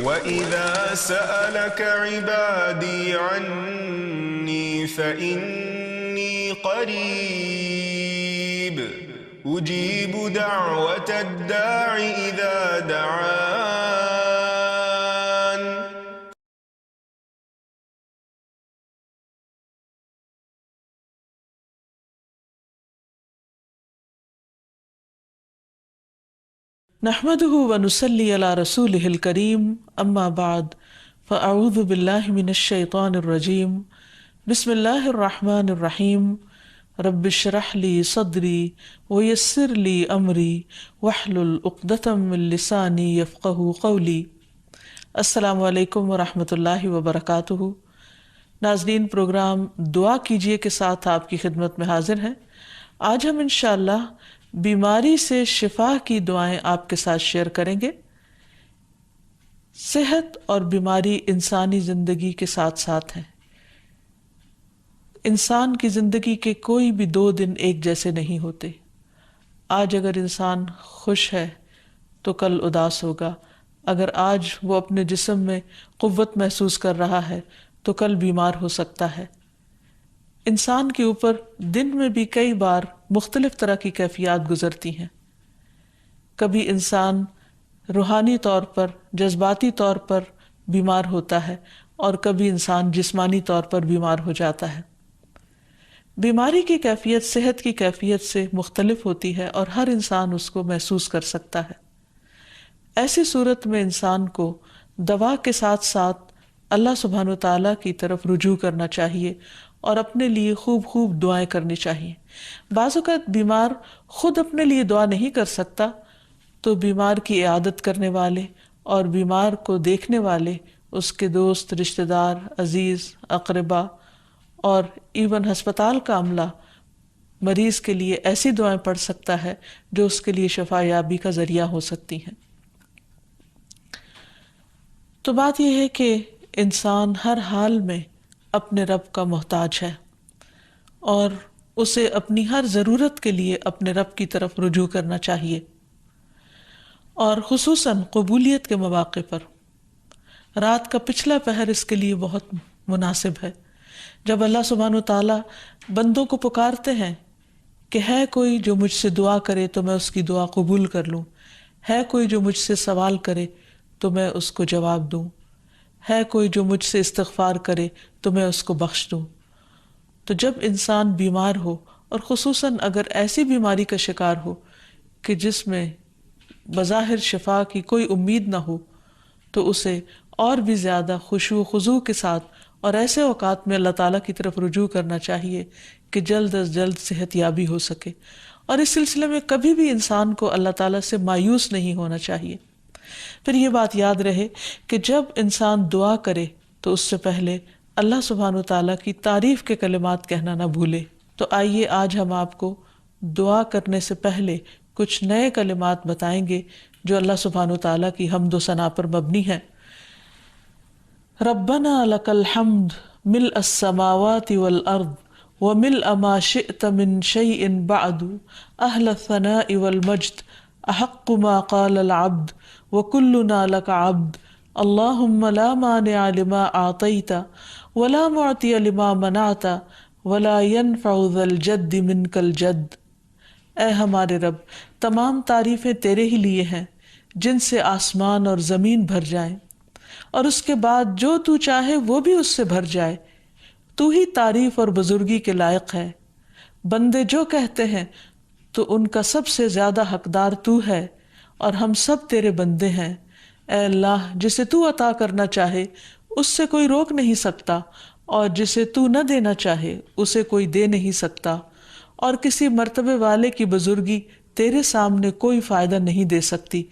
وَإِذَا سَأَلَكَ عِبَادِي عَنِّي فَإِنِّي قَرِيبٌ أُجِيبُ دَعْوَةَ الدَّاعِ إِذَا دَعَانِ. نحمده ونصلي على رسوله الكريم اما بعد فاعوذ بالله من الشيطان الرجيم بسم الله الرحمن الرحيم رب اشرح لي صدري ويسر لي امري واحلل عقدة من لساني يفقهوا قولي. السلام علیکم ورحمۃ اللہ وبرکاتہ. ناظرین، پروگرام دعا کیجئے کے ساتھ آپ کی خدمت میں حاضر ہیں. آج ہم انشاءاللہ بیماری سے شفا کی دعائیں آپ کے ساتھ شیئر کریں گے. صحت اور بیماری انسانی زندگی کے ساتھ ساتھ ہیں. انسان کی زندگی کے کوئی بھی 2 دن ایک جیسے نہیں ہوتے. آج اگر انسان خوش ہے تو کل اداس ہوگا. اگر آج وہ اپنے جسم میں قوت محسوس کر رہا ہے تو کل بیمار ہو سکتا ہے. انسان کے اوپر دن میں بھی کئی بار مختلف طرح کی کیفیات گزرتی ہیں. کبھی انسان روحانی طور پر، جذباتی طور پر بیمار ہوتا ہے اور کبھی انسان جسمانی طور پر بیمار ہو جاتا ہے. بیماری کی کیفیت صحت کی کیفیت سے مختلف ہوتی ہے اور ہر انسان اس کو محسوس کر سکتا ہے. ایسی صورت میں انسان کو دوا کے ساتھ ساتھ اللہ سبحانہ و تعالیٰ کی طرف رجوع کرنا چاہیے اور اپنے لیے خوب خوب دعائیں کرنی چاہیے. بعض اوقات بیمار خود اپنے لیے دعا نہیں کر سکتا تو بیمار کی عیادت کرنے والے اور بیمار کو دیکھنے والے، اس کے دوست، رشتہ دار، عزیز، اقربا اور ایون ہسپتال کا عملہ مریض کے لیے ایسی دعائیں پڑھ سکتا ہے جو اس کے لیے شفا یابی کا ذریعہ ہو سکتی ہیں. تو بات یہ ہے کہ انسان ہر حال میں اپنے رب کا محتاج ہے اور اسے اپنی ہر ضرورت کے لیے اپنے رب کی طرف رجوع کرنا چاہیے، اور خصوصاً قبولیت کے مواقع پر. رات کا پچھلا پہر اس کے لیے بہت مناسب ہے، جب اللہ سبحانہ وتعالیٰ بندوں کو پکارتے ہیں کہ ہے کوئی جو مجھ سے دعا کرے تو میں اس کی دعا قبول کر لوں، ہے کوئی جو مجھ سے سوال کرے تو میں اس کو جواب دوں، ہے کوئی جو مجھ سے استغفار کرے تو میں اس کو بخش دوں. تو جب انسان بیمار ہو اور خصوصاً اگر ایسی بیماری کا شکار ہو کہ جس میں بظاہر شفا کی کوئی امید نہ ہو، تو اسے اور بھی زیادہ خشوع و خضوع کے ساتھ اور ایسے اوقات میں اللہ تعالیٰ کی طرف رجوع کرنا چاہیے کہ جلد از جلد صحت یابی ہو سکے. اور اس سلسلے میں کبھی بھی انسان کو اللہ تعالیٰ سے مایوس نہیں ہونا چاہیے. پھر یہ بات یاد رہے کہ جب انسان دعا کرے تو اس سے پہلے اللہ سبحانہ وتعالیٰ کی تعریف کے کلمات کہنا نہ بھولے. تو آئیے آج ہم آپ کو دعا کرنے سے پہلے کچھ نئے کلمات بتائیں گے جو اللہ سبحانہ وتعالیٰ کی حمد و ثنا پر مبنی ہیں. ربنا لک الحمد ملء السماوات والارض وملء ما شئت من شیء بعد اہل الثناء والمجد احق ما قال العبد وكلنا لك عبد اللهم لا مانع لما اعطيت ولا معطي لما منعت ولا ينفع ذا الجد منك الجد. اے ہمارے رب، تمام تعریفیں تیرے ہی لیے ہیں جن سے آسمان اور زمین بھر جائیں، اور اس کے بعد جو تو چاہے وہ بھی اس سے بھر جائے. تو ہی تعریف اور بزرگی کے لائق ہے. بندے جو کہتے ہیں تو ان کا سب سے زیادہ حقدار تو ہے، اور ہم سب تیرے بندے ہیں. اے اللہ، جسے تو عطا کرنا چاہے اس سے کوئی روک نہیں سکتا، اور جسے تو نہ دینا چاہے اسے کوئی دے نہیں سکتا، اور کسی مرتبے والے کی بزرگی تیرے سامنے کوئی فائدہ نہیں دے سکتی.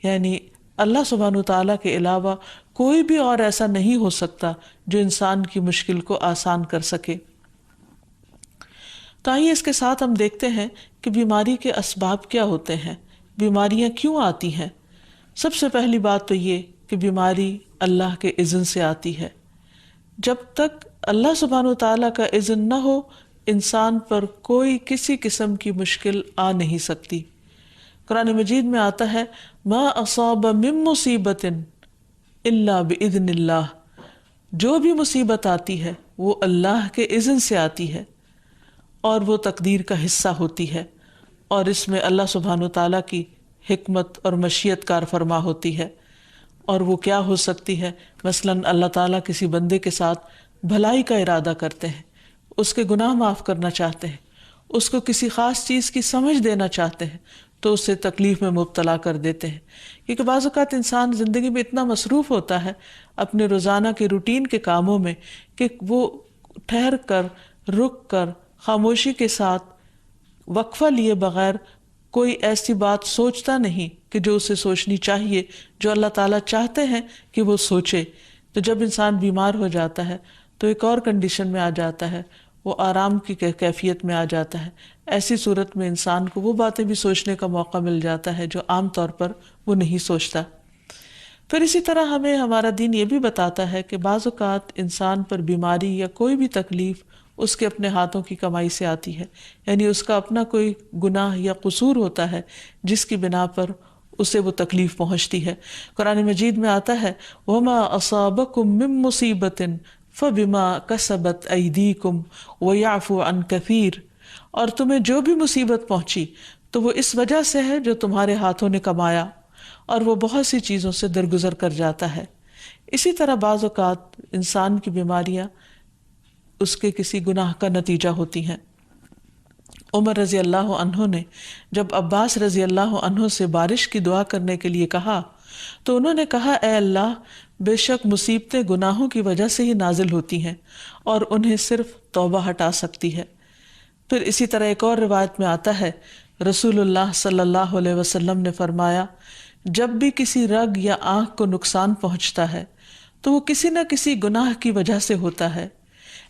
یعنی اللہ سبحانہ وتعالیٰ کے علاوہ کوئی بھی اور ایسا نہیں ہو سکتا جو انسان کی مشکل کو آسان کر سکے. تو آئیے اس کے ساتھ ہم دیکھتے ہیں کہ بیماری کے اسباب کیا ہوتے ہیں، بیماریاں کیوں آتی ہیں. سب سے پہلی بات تو یہ کہ بیماری اللہ کے اذن سے آتی ہے. جب تک اللہ سبحانہ وتعالیٰ کا اذن نہ ہو انسان پر کوئی کسی قسم کی مشکل آ نہیں سکتی. قرآن مجید میں آتا ہے ما اصاب من مصیبت الا باذن اللہ، جو بھی مصیبت آتی ہے وہ اللہ کے اذن سے آتی ہے اور وہ تقدیر کا حصہ ہوتی ہے، اور اس میں اللہ سبحانہ وتعالیٰ کی حکمت اور مشیت کار فرما ہوتی ہے۔ اور وہ کیا ہو سکتی ہے؟ مثلاً اللہ تعالیٰ کسی بندے کے ساتھ بھلائی کا ارادہ کرتے ہیں، اس کے گناہ معاف کرنا چاہتے ہیں، اس کو کسی خاص چیز کی سمجھ دینا چاہتے ہیں، تو اسے تکلیف میں مبتلا کر دیتے ہیں، کیونکہ بعض اوقات انسان زندگی میں اتنا مصروف ہوتا ہے اپنے روزانہ کے روٹین کے کاموں میں کہ وہ ٹھہر کر، رک کر، خاموشی کے ساتھ وقفہ لیے بغیر کوئی ایسی بات سوچتا نہیں کہ جو اسے سوچنی چاہیے، جو اللہ تعالیٰ چاہتے ہیں کہ وہ سوچے۔ تو جب انسان بیمار ہو جاتا ہے تو ایک اور کنڈیشن میں آ جاتا ہے، وہ آرام کی کیفیت میں آ جاتا ہے۔ ایسی صورت میں انسان کو وہ باتیں بھی سوچنے کا موقع مل جاتا ہے جو عام طور پر وہ نہیں سوچتا۔ پھر اسی طرح ہمیں ہمارا دین یہ بھی بتاتا ہے کہ بعض اوقات انسان پر بیماری یا کوئی بھی تکلیف اس کے اپنے ہاتھوں کی کمائی سے آتی ہے، یعنی اس کا اپنا کوئی گناہ یا قصور ہوتا ہے جس کی بنا پر اسے وہ تکلیف پہنچتی ہے۔ قرآن مجید میں آتا ہے وَمَا أَصَابَكُم مِّن مُّصِيبَةٍ فَبِمَا كَسَبَتْ أَيْدِيكُمْ وَيَعْفُو عَن كَثِيرٍ، اور تمہیں جو بھی مصیبت پہنچی تو وہ اس وجہ سے ہے جو تمہارے ہاتھوں نے کمایا، اور وہ بہت سی چیزوں سے درگزر کر جاتا ہے۔ اسی طرح بعض اوقات انسان کی بیماریاں اس کے کسی گناہ کا نتیجہ ہوتی ہیں۔ عمر رضی اللہ عنہ نے جب عباس رضی اللہ عنہ سے بارش کی دعا کرنے کے لیے کہا تو انہوں نے کہا اے اللہ، بے شک مصیبتیں گناہوں کی وجہ سے ہی نازل ہوتی ہیں اور انہیں صرف توبہ ہٹا سکتی ہے۔ پھر اسی طرح ایک اور روایت میں آتا ہے رسول اللہ صلی اللہ علیہ وسلم نے فرمایا جب بھی کسی رگ یا آنکھ کو نقصان پہنچتا ہے تو وہ کسی نہ کسی گناہ کی وجہ سے ہوتا ہے،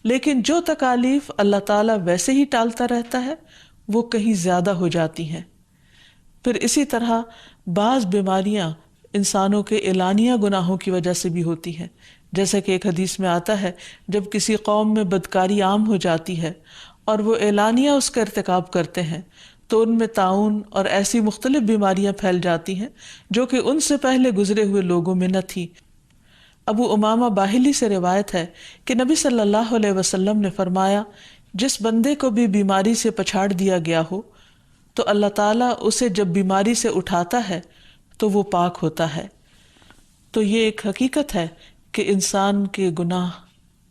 لیکن جو تکالیف اللہ تعالیٰ ویسے ہی ٹالتا رہتا ہے وہ کہیں زیادہ ہو جاتی ہیں۔ پھر اسی طرح بعض بیماریاں انسانوں کے اعلانیہ گناہوں کی وجہ سے بھی ہوتی ہیں، جیسا کہ ایک حدیث میں آتا ہے جب کسی قوم میں بدکاری عام ہو جاتی ہے اور وہ اعلانیہ اس کا ارتکاب کرتے ہیں تو ان میں طاعون اور ایسی مختلف بیماریاں پھیل جاتی ہیں جو کہ ان سے پہلے گزرے ہوئے لوگوں میں نہ تھی۔ ابو امامہ باہلی سے روایت ہے کہ نبی صلی اللہ علیہ وسلم نے فرمایا جس بندے کو بھی بیماری سے پچھاڑ دیا گیا ہو تو اللہ تعالیٰ اسے جب بیماری سے اٹھاتا ہے تو وہ پاک ہوتا ہے۔ تو یہ ایک حقیقت ہے کہ انسان کے گناہ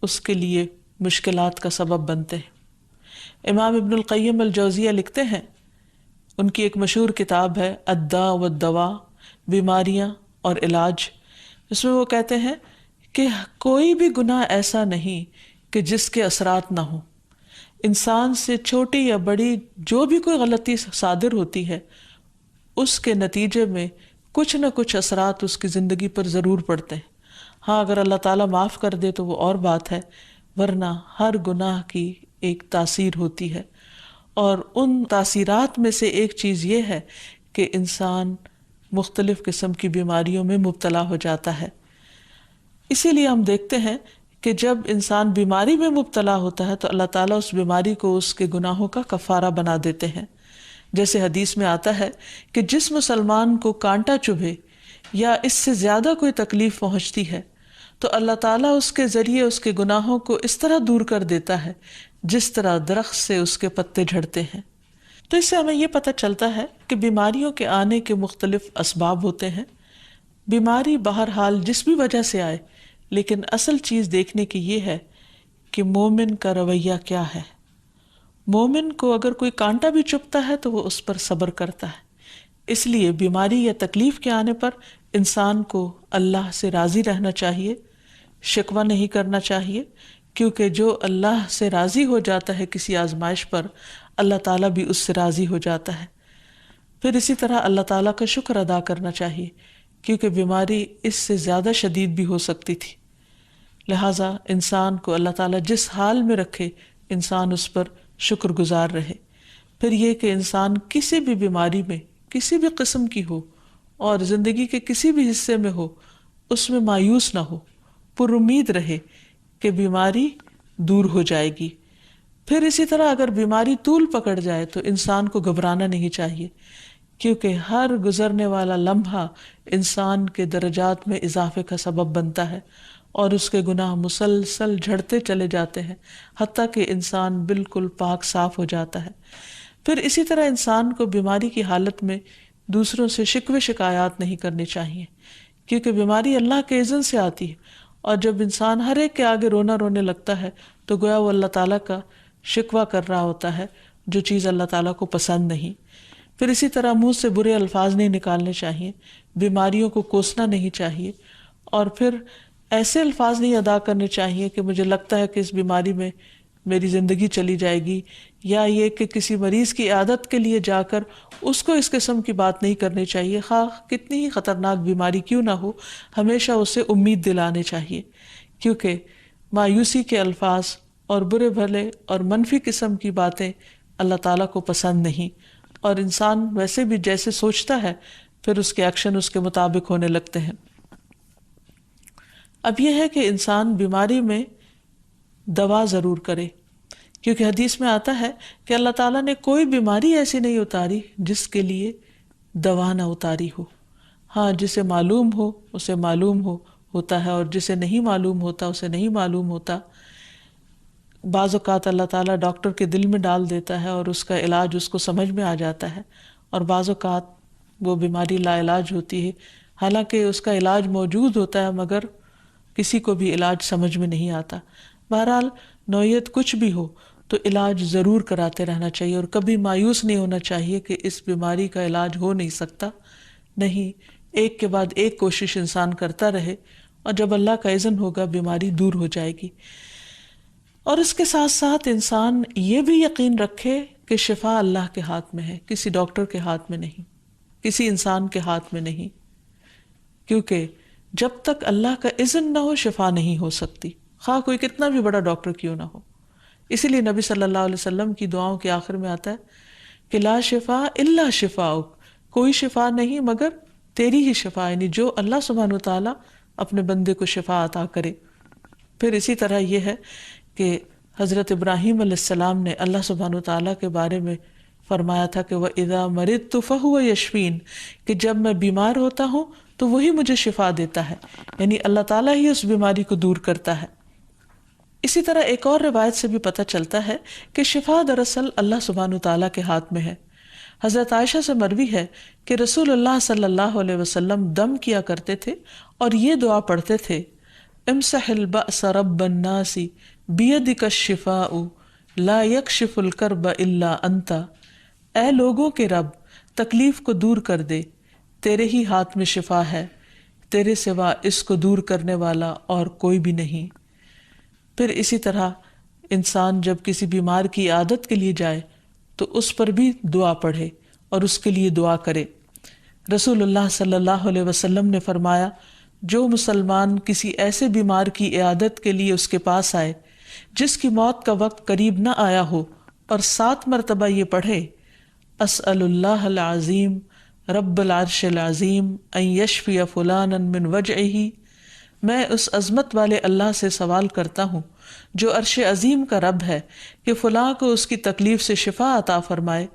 اس کے لیے مشکلات کا سبب بنتے ہیں۔ امام ابن القیم الجوزیہ لکھتے ہیں، ان کی ایک مشہور کتاب ہے الداء والدواء، بیماریاں اور علاج، اس میں وہ کہتے ہیں کہ کوئی بھی گناہ ایسا نہیں کہ جس کے اثرات نہ ہوں۔ انسان سے چھوٹی یا بڑی جو بھی کوئی غلطی صادر ہوتی ہے اس کے نتیجے میں کچھ نہ کچھ اثرات اس کی زندگی پر ضرور پڑتے ہیں۔ ہاں اگر اللہ تعالیٰ معاف کر دے تو وہ اور بات ہے، ورنہ ہر گناہ کی ایک تاثیر ہوتی ہے، اور ان تاثیرات میں سے ایک چیز یہ ہے کہ انسان مختلف قسم کی بیماریوں میں مبتلا ہو جاتا ہے۔ اسی لیے ہم دیکھتے ہیں کہ جب انسان بیماری میں مبتلا ہوتا ہے تو اللہ تعالیٰ اس بیماری کو اس کے گناہوں کا کفارہ بنا دیتے ہیں۔ جیسے حدیث میں آتا ہے کہ جس مسلمان کو کانٹا چبھے یا اس سے زیادہ کوئی تکلیف پہنچتی ہے تو اللہ تعالیٰ اس کے ذریعے اس کے گناہوں کو اس طرح دور کر دیتا ہے جس طرح درخت سے اس کے پتے جھڑتے ہیں۔ تو اس سے ہمیں یہ پتہ چلتا ہے کہ بیماریوں کے آنے کے مختلف اسباب ہوتے ہیں۔ بیماری بہرحال جس بھی وجہ سے آئے، لیکن اصل چیز دیکھنے کی یہ ہے کہ مومن کا رویہ کیا ہے۔ مومن کو اگر کوئی کانٹا بھی چبھتا ہے تو وہ اس پر صبر کرتا ہے۔ اس لیے بیماری یا تکلیف کے آنے پر انسان کو اللہ سے راضی رہنا چاہیے، شکوہ نہیں کرنا چاہیے، کیونکہ جو اللہ سے راضی ہو جاتا ہے کسی آزمائش پر، اللہ تعالیٰ بھی اس سے راضی ہو جاتا ہے۔ پھر اسی طرح اللہ تعالیٰ کا شکر ادا کرنا چاہیے، کیونکہ بیماری اس سے زیادہ شدید بھی ہو سکتی تھی۔ لہٰذا انسان کو اللہ تعالیٰ جس حال میں رکھے انسان اس پر شکر گزار رہے۔ پھر یہ کہ انسان کسی بھی بیماری میں کسی بھی قسم کی ہو اور زندگی کے کسی بھی حصے میں ہو، اس میں مایوس نہ ہو، پر امید رہے کہ بیماری دور ہو جائے گی۔ پھر اسی طرح اگر بیماری طول پکڑ جائے تو انسان کو گھبرانا نہیں چاہیے، کیونکہ ہر گزرنے والا لمحہ انسان کے درجات میں اضافے کا سبب بنتا ہے اور اس کے گناہ مسلسل جھڑتے چلے جاتے ہیں حتیٰ کہ انسان بالکل پاک صاف ہو جاتا ہے۔ پھر اسی طرح انسان کو بیماری کی حالت میں دوسروں سے شکوے شکایات نہیں کرنی چاہیے، کیونکہ بیماری اللہ کے اذن سے آتی ہے، اور جب انسان ہر ایک کے آگے رونے لگتا ہے تو گویا وہ اللہ تعالیٰ کا شکوہ کر رہا ہوتا ہے، جو چیز اللہ تعالیٰ کو پسند نہیں۔ پھر اسی طرح منہ سے برے الفاظ نہیں نکالنے چاہیے، بیماریوں کو کوسنا نہیں چاہیے، اور پھر ایسے الفاظ نہیں ادا کرنے چاہیے کہ مجھے لگتا ہے کہ اس بیماری میں میری زندگی چلی جائے گی، یا یہ کہ کسی مریض کی عیادت کے لیے جا کر اس کو اس قسم کی بات نہیں کرنی چاہیے، خواہ کتنی ہی خطرناک بیماری کیوں نہ ہو، ہمیشہ اسے امید دلانے چاہیے، کیونکہ مایوسی کے الفاظ اور برے بھلے اور منفی قسم کی باتیں اللہ تعالیٰ کو پسند نہیں، اور انسان ویسے بھی جیسے سوچتا ہے پھر اس کے ایکشن اس کے مطابق ہونے لگتے ہیں۔ اب یہ ہے کہ انسان بیماری میں دوا ضرور کرے، کیونکہ حدیث میں آتا ہے کہ اللہ تعالیٰ نے کوئی بیماری ایسی نہیں اتاری جس کے لیے دوا نہ اتاری ہو۔ ہاں، جسے معلوم ہو اسے معلوم ہوتا ہے، اور جسے نہیں معلوم ہوتا اسے نہیں معلوم ہوتا۔ بعض اوقات اللہ تعالیٰ ڈاکٹر کے دل میں ڈال دیتا ہے اور اس کا علاج اس کو سمجھ میں آ جاتا ہے، اور بعض اوقات وہ بیماری لا علاج ہوتی ہے، حالانکہ اس کا علاج موجود ہوتا ہے مگر کسی کو بھی علاج سمجھ میں نہیں آتا۔ بہرحال نوعیت کچھ بھی ہو تو علاج ضرور کراتے رہنا چاہیے، اور کبھی مایوس نہیں ہونا چاہیے کہ اس بیماری کا علاج ہو نہیں سکتا، نہیں، ایک کے بعد ایک کوشش انسان کرتا رہے، اور جب اللہ کا اذن ہوگا بیماری دور ہو جائے گی۔ اور اس کے ساتھ ساتھ انسان یہ بھی یقین رکھے کہ شفا اللہ کے ہاتھ میں ہے، کسی ڈاکٹر کے ہاتھ میں نہیں، کسی انسان کے ہاتھ میں نہیں، کیونکہ جب تک اللہ کا اذن نہ ہو شفا نہیں ہو سکتی، خواہ کوئی کتنا بھی بڑا ڈاکٹر کیوں نہ ہو۔ اسی لیے نبی صلی اللہ علیہ وسلم کی دعاؤں کے آخر میں آتا ہے کہ لا شفا الا شفاؤک، کوئی شفا نہیں مگر تیری ہی شفا، یعنی جو اللہ سبحانہ وتعالیٰ اپنے بندے کو شفا عطا کرے۔ پھر اسی طرح یہ ہے کہ حضرت ابراہیم علیہ السلام نے اللہ سبحانہ وتعالیٰ کے بارے میں فرمایا تھا کہ وَإِذَا مَرِضْتُ فَهُوَ يَشْفِينِ، کہ جب میں بیمار ہوتا ہوں تو وہی مجھے شفا دیتا ہے، یعنی اللہ تعالیٰ ہی اس بیماری کو دور کرتا ہے۔ اسی طرح ایک اور روایت سے بھی پتہ چلتا ہے کہ شفا دراصل اللہ سبحانہ وتعالیٰ کے ہاتھ میں ہے۔ حضرت عائشہ سے مروی ہے کہ رسول اللہ صلی اللہ علیہ وسلم دم کیا کرتے تھے اور یہ دعا پڑھتے تھے، امسح البأس رب الناس بیدک الشفاء لا یکشف الکرب الا انت، اے لوگوں کے رب تکلیف کو دور کر دے، تیرے ہی ہاتھ میں شفا ہے، تیرے سوا اس کو دور کرنے والا اور کوئی بھی نہیں۔ پھر اسی طرح انسان جب کسی بیمار کی عادت کے لیے جائے تو اس پر بھی دعا پڑھے اور اس کے لیے دعا کرے۔ رسول اللہ صلی اللہ علیہ وسلم نے فرمایا، جو مسلمان کسی ایسے بیمار کی عیادت کے لیے اس کے پاس آئے جس کی موت کا وقت قریب نہ آیا ہو اور 7 مرتبہ یہ پڑھے، اسأل اللہ العظیم رب العرش العظیم ان یشفی فلانا من وجعہ، میں اس عظمت والے اللہ سے سوال کرتا ہوں جو عرش عظیم کا رب ہے کہ فلاں کو اس کی تکلیف سے شفا عطا فرمائے،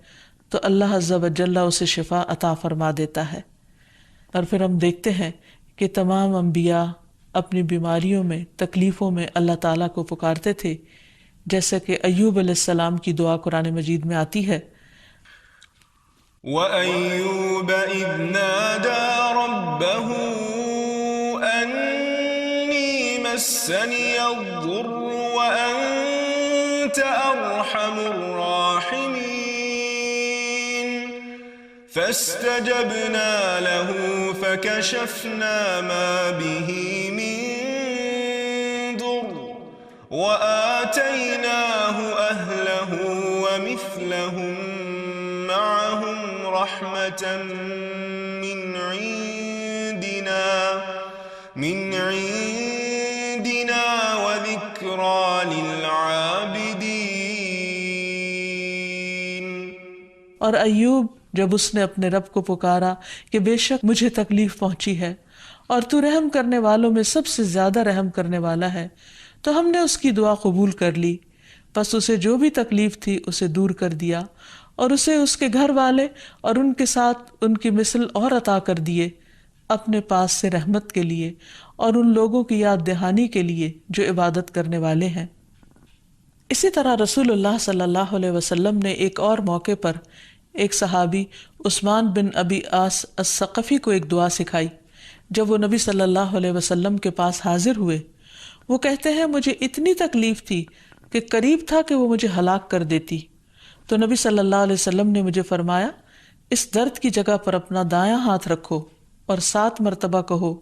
تو اللہ عز و جل اسے شفا عطا فرما دیتا ہے۔ اور پھر ہم دیکھتے ہیں کہ تمام انبیاء اپنی بیماریوں میں، تکلیفوں میں اللہ تعالیٰ کو پکارتے تھے، جیسا کہ ایوب علیہ السلام کی دعا قرآن مجید میں آتی ہے، وَأَيُّوبَ إِذْ نَادَى رَبَّهُ أَنِّي مَسَّنِيَ الضُّرُّ وَأَنْتَ أَرْحَمُ الرَّاحِمِينَ فَاسْتَجَبْنَا لَهُ فَكَشَفْنَا مَا بِهِ مِنْ ضُرٍّ وَآتَيْنَاهُ أَهْلَهُ وَمِثْلَهُمْ مَعَهُمْ رَحْمَةً مِنْ عِنْدِنَا وَذِكْرَى لِلْعَابِدِينَ۔ اور ایوب جب اس نے اپنے رب کو پکارا کہ بے شک مجھے تکلیف پہنچی ہے اور تو رحم کرنے والوں میں سب سے زیادہ رحم کرنے والا ہے، تو ہم نے اس کی دعا قبول کر لی، پس اسے جو بھی تکلیف تھی اسے دور کر دیا اور اسے اس کے گھر والے اور ان کے ساتھ ان کی مثل اور عطا کر دیے اپنے پاس سے رحمت کے لیے اور ان لوگوں کی یاد دہانی کے لیے جو عبادت کرنے والے ہیں۔ اسی طرح رسول اللہ صلی اللہ علیہ وسلم نے ایک اور موقع پر ایک صحابی عثمان بن ابی عاص الثقفی کو ایک دعا سکھائی۔ جب وہ نبی صلی اللہ علیہ وسلم کے پاس حاضر ہوئے، وہ کہتے ہیں مجھے اتنی تکلیف تھی کہ قریب تھا کہ وہ مجھے ہلاک کر دیتی، تو نبی صلی اللہ علیہ وسلم نے مجھے فرمایا اس درد کی جگہ پر اپنا دایاں ہاتھ رکھو اور 7 مرتبہ کہو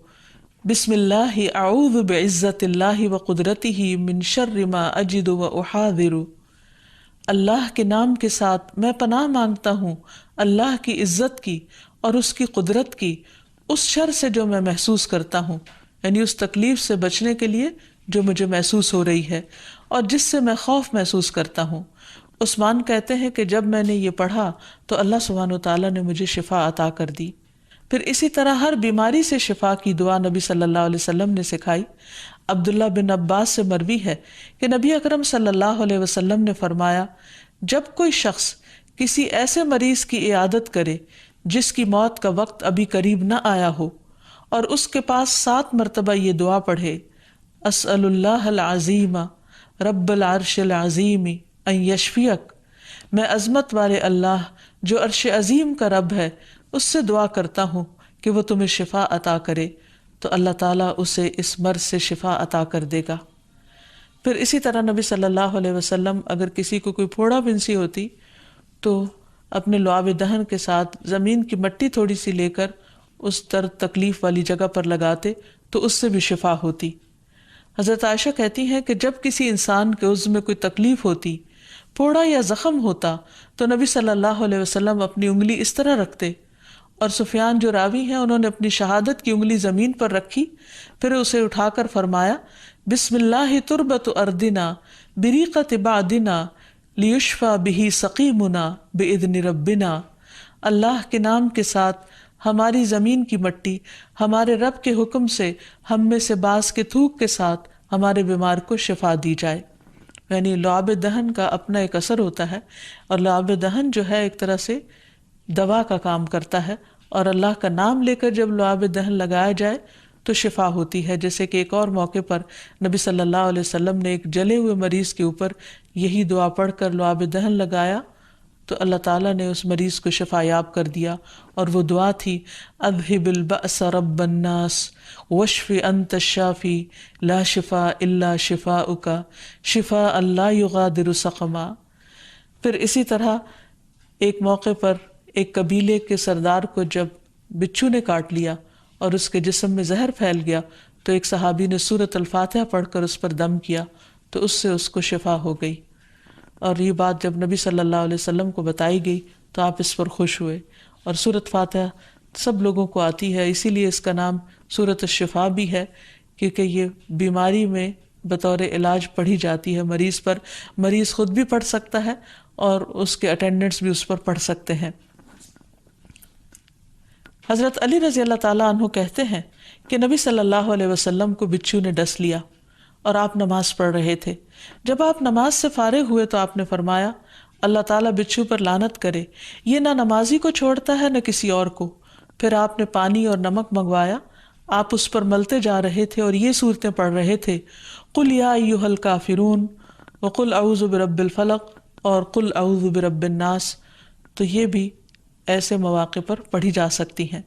بسم اللہ اعوذ بعزت اللہ وقدرتہ من شر ما اجد واحاذر۔ اللہ کے نام کے ساتھ میں پناہ مانگتا ہوں اللہ کی عزت کی اور اس کی قدرت کی اس شر سے جو میں محسوس کرتا ہوں، یعنی اس تکلیف سے بچنے کے لیے جو مجھے محسوس ہو رہی ہے اور جس سے میں خوف محسوس کرتا ہوں۔ عثمان کہتے ہیں کہ جب میں نے یہ پڑھا تو اللہ سبحانہ وتعالیٰ نے مجھے شفا عطا کر دی۔ پھر اسی طرح ہر بیماری سے شفا کی دعا نبی صلی اللہ علیہ وسلم نے سکھائی۔ عبداللہ بن عباس سے مروی ہے کہ نبی اکرم صلی اللہ علیہ وسلم نے فرمایا جب کوئی شخص کسی ایسے مریض کی عیادت کرے جس کی موت کا وقت ابھی قریب نہ آیا ہو اور اس کے پاس 7 مرتبہ یہ دعا پڑھے اسأل اللہ العظیم رب العرش العظیم ان یشفیک، میں عظمت والے اللہ جو عرش عظیم کا رب ہے اس سے دعا کرتا ہوں کہ وہ تمہیں شفا عطا کرے، تو اللہ تعالیٰ اسے اس مرض سے شفا عطا کر دے گا۔ پھر اسی طرح نبی صلی اللہ علیہ وسلم اگر کسی کو کوئی پھوڑا بنسی ہوتی تو اپنے لعاب دہن کے ساتھ زمین کی مٹی تھوڑی سی لے کر اس درد تکلیف والی جگہ پر لگاتے تو اس سے بھی شفا ہوتی۔ حضرت عائشہ کہتی ہیں کہ جب کسی انسان کے عضو میں کوئی تکلیف ہوتی، پھوڑا یا زخم ہوتا، تو نبی صلی اللہ علیہ وسلم اپنی انگلی اس طرح رکھتے، اور سفیان جو راوی ہیں انہوں نے اپنی شہادت کی انگلی زمین پر رکھی، پھر اسے اٹھا کر فرمایا بسم اللہ تربت اردنا بریقت بعدنا لیشفى به سقیمنا باذن ربنا، اللہ کے نام کے ساتھ ہماری زمین کی مٹی ہمارے رب کے حکم سے ہم میں سے بعض کے تھوک کے ساتھ ہمارے بیمار کو شفا دی جائے۔ یعنی لعاب دہن کا اپنا ایک اثر ہوتا ہے، اور لعاب دہن جو ہے ایک طرح سے دوا کا کام کرتا ہے، اور اللہ کا نام لے کر جب لعاب دہن لگایا جائے تو شفا ہوتی ہے۔ جیسے کہ ایک اور موقع پر نبی صلی اللہ علیہ وسلم نے ایک جلے ہوئے مریض کے اوپر یہی دعا پڑھ کر لعاب دہن لگایا تو اللہ تعالیٰ نے اس مریض کو شفا یاب کر دیا، اور وہ دعا تھی اذہب البأس رب الناس واشف انت الشافی لا شفاء الا شفاؤک شفاء لا یغادر سقما۔ پھر اسی طرح ایک موقع پر ایک قبیلے کے سردار کو جب بچھو نے کاٹ لیا اور اس کے جسم میں زہر پھیل گیا تو ایک صحابی نے سورۃ الفاتحہ پڑھ کر اس پر دم کیا تو اس سے اس کو شفا ہو گئی، اور یہ بات جب نبی صلی اللہ علیہ وسلم کو بتائی گئی تو آپ اس پر خوش ہوئے۔ اور سورۃ فاتحہ سب لوگوں کو آتی ہے، اسی لیے اس کا نام سورۃ الشفا بھی ہے، کیونکہ یہ بیماری میں بطور علاج پڑھی جاتی ہے مریض پر، مریض خود بھی پڑھ سکتا ہے اور اس کے اٹینڈنٹس بھی اس پر پڑھ سکتے ہیں۔ حضرت علی رضی اللہ تعالیٰ عنہ کہتے ہیں کہ نبی صلی اللہ علیہ وسلم کو بچھو نے ڈس لیا اور آپ نماز پڑھ رہے تھے۔ جب آپ نماز سے فارغ ہوئے تو آپ نے فرمایا اللہ تعالیٰ بچھو پر لعنت کرے، یہ نہ نمازی کو چھوڑتا ہے نہ کسی اور کو۔ پھر آپ نے پانی اور نمک منگوایا، آپ اس پر ملتے جا رہے تھے اور یہ صورتیں پڑھ رہے تھے قل یا ایھا الکافرون وقل اعوذ برب الفلق اور قل اعوذ برب الناس، تو یہ بھی ایسے مواقع پر پڑھی جا سکتی ہیں۔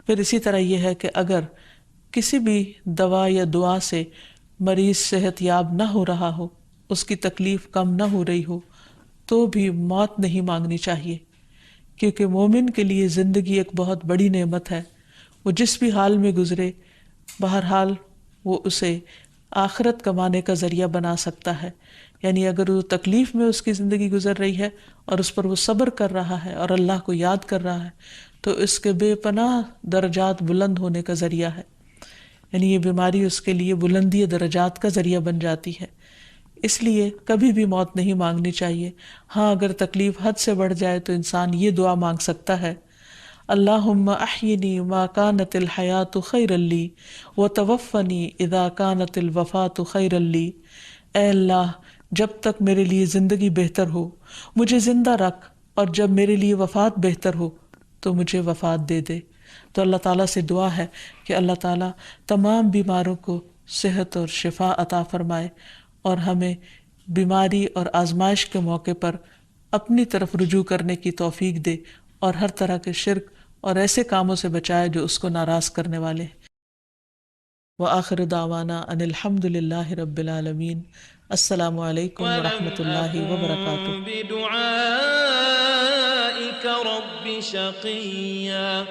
پھر اسی طرح یہ ہے کہ اگر کسی بھی دوا یا دعا سے مریض صحت یاب نہ ہو رہا ہو، اس کی تکلیف کم نہ ہو رہی ہو، تو بھی موت نہیں مانگنی چاہیے، کیونکہ مومن کے لیے زندگی ایک بہت بڑی نعمت ہے۔ وہ جس بھی حال میں گزرے، بہرحال وہ اسے آخرت کمانے کا ذریعہ بنا سکتا ہے۔ یعنی اگر وہ تکلیف میں اس کی زندگی گزر رہی ہے اور اس پر وہ صبر کر رہا ہے اور اللہ کو یاد کر رہا ہے تو اس کے بے پناہ درجات بلند ہونے کا ذریعہ ہے۔ یعنی یہ بیماری اس کے لیے بلندی درجات کا ذریعہ بن جاتی ہے، اس لیے کبھی بھی موت نہیں مانگنی چاہیے۔ ہاں اگر تکلیف حد سے بڑھ جائے تو انسان یہ دعا مانگ سکتا ہے اللہم احینی ما کانت الحیات خیرا لی وتوفنی اذا کانت الوفات خیرا لی، اے اللہ جب تک میرے لیے زندگی بہتر ہو مجھے زندہ رکھ، اور جب میرے لیے وفات بہتر ہو تو مجھے وفات دے دے۔ تو اللہ تعالیٰ سے دعا ہے کہ اللہ تعالیٰ تمام بیماروں کو صحت اور شفا عطا فرمائے اور ہمیں بیماری اور آزمائش کے موقع پر اپنی طرف رجوع کرنے کی توفیق دے اور ہر طرح کے شرک اور ایسے کاموں سے بچائے جو اس کو ناراض کرنے والے۔ وآخر دعوانا ان الحمد للہ رب العالمین۔ السلام علیکم ورحمۃ اللہ وبرکاتہ۔ بدعائك رب شقيا